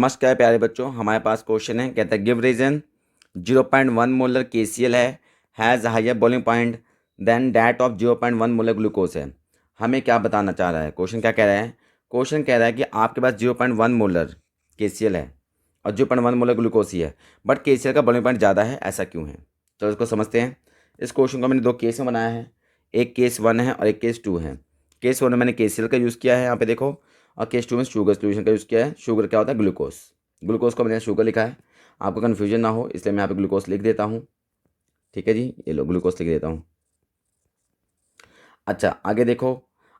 नमस्कार प्यारे बच्चों, हमारे पास क्वेश्चन है। कहता है give reason 0.1 molar KCl has higher boiling point than that of 0.1 molar glucose है। हमें क्या बताना चाह रहा है? क्वेश्चन क्या कह रहा है? क्वेश्चन कह रहा है कि आपके पास 0.1 मोलर KCl है और 0.1 मोलर ग्लूकोज ही है, बट KCl का बॉइलिंग पॉइंट ज़्यादा है, ऐसा क्यों है? तो इसको समझते हैं। इस क्वेश्चन को मैंने दो केस में बनाया है, एक केस 1 है और एक केस 2 है। केस 1 में मैंने KCl का यूज़ किया है यहाँ पे देखो, और केस 2 में शुगर सोल्यूशन का यूज़ किया है। शुगर क्या होता है? ग्लूकोज। ग्लूकोज को मैंने शुगर लिखा है, आपको कन्फ्यूजन ना हो इसलिए मैं यहाँ पे ग्लूकोज लिख देता हूँ। ठीक है जी, ये लो ग्लूकोज लिख देता हूँ। अच्छा आगे देखो,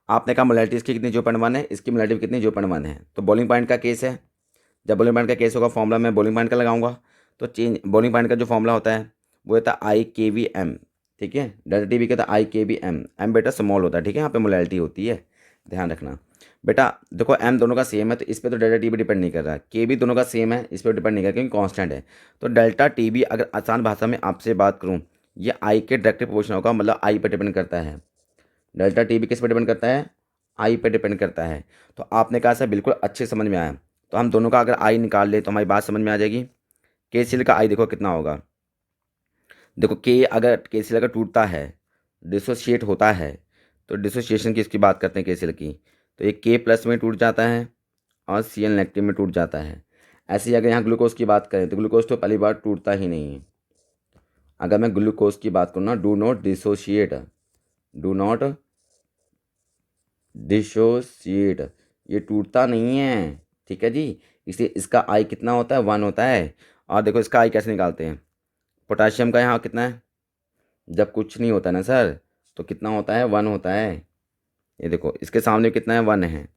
आपने कहा मोलैरिटी इसकी कितनी 0.1 है, इसकी मोलैरिटी कितनी 0.1 है। तो बॉइलिंग पॉइंट का केस है, जब बॉइलिंग पॉइंट का केस होगा फॉर्मूला मैं बॉइलिंग पॉइंट का लगाऊंगा। तो चेंज बॉइलिंग पॉइंट का जो फॉर्मूला होता है वो होता है IKVM। ठीक है, डेल्टा टी बी कहता है IKVM। एम बेटा स्मॉल होता है, ठीक है, यहाँ पे मोलैरिटी होती है, ध्यान रखना बेटा। देखो एम दोनों का सेम है तो इस पर तो डेल्टा टी बी डिपेंड नहीं कर रहा, के भी दोनों का सेम है, इस पर डिपेंड नहीं कर रहा क्योंकि कांस्टेंट है। तो डेल्टा टी बी अगर आसान भाषा में आपसे बात करूँ, ये आई के डायरेक्ट प्रोपोर्शनल होगा, मतलब आई पर डिपेंड करता है। डेल्टा टी बी किस पर डिपेंड करता है? आई पर डिपेंड करता है। तो आपने कहा सर बिल्कुल अच्छे समझ में आया। तो हम दोनों का अगर आई निकाल ले तो हमारी बात समझ में आ जाएगी। KCl का आई देखो कितना होगा, देखो के अगर KCl अगर टूटता है, डिसोशिएट होता है, तो डिसोशिएशन की इसकी बात करते हैं KCl की, तो ये K प्लस में टूट जाता है और Cl नेगेटिव में टूट जाता है। ऐसे ही अगर यहाँ ग्लूकोज की बात करें तो ग्लूकोज तो पहली बार टूटता ही नहीं है। अगर मैं ग्लूकोज की बात करूँ ना, डू नॉट डिसोशिएट, ये टूटता नहीं है, ठीक है जी। इसलिए इसका आई कितना होता है? 1 होता है। और देखो इसका आई कैसे निकालते हैं, पोटाशियम का यहाँ कितना है, जब कुछ नहीं होता ना सर तो कितना होता है? 1 होता है। ये देखो इसके सामने कितना है? 1 है,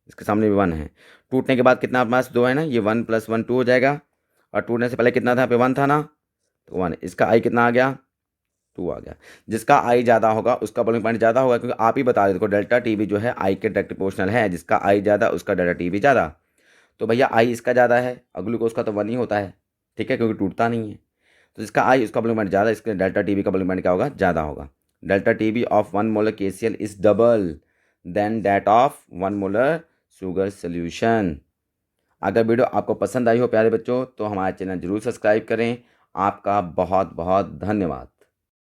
इसके सामने भी 1 है। टूटने के बाद कितना आपके पास? 2 है ना, ये 1 + 1 2 हो जाएगा। और टूटने से पहले कितना था? यहाँ पे 1 था ना, तो 1। इसका आई कितना आ गया? 2 आ गया। जिसका आई ज़्यादा होगा उसका बॉइलिंग पॉइंट ज़्यादा होगा, क्योंकि आप ही बता रहे देखो डेल्टा टी बी जो है आई के डायरेक्ट प्रोपोर्शनल है, जिसका आई ज़्यादा उसका डेल्टा टी बी ज़्यादा। तो भैया आई इसका ज़्यादा है और ग्लूकोज का तो 1 ही होता है, ठीक है, क्योंकि टूटता नहीं है। तो जिसका आई उसका बॉइलिंग पॉइंट ज़्यादा, इसके डेल्टा टी बी का बॉइलिंग पॉइंट क्या होगा? ज़्यादा होगा। Delta T B of 1 molar KCl is double than that of 1 molar sugar solution. अगर वीडियो आपको पसंद आई हो प्यारे बच्चों तो हमारे चैनल जरूर सब्सक्राइब करें। आपका बहुत बहुत धन्यवाद।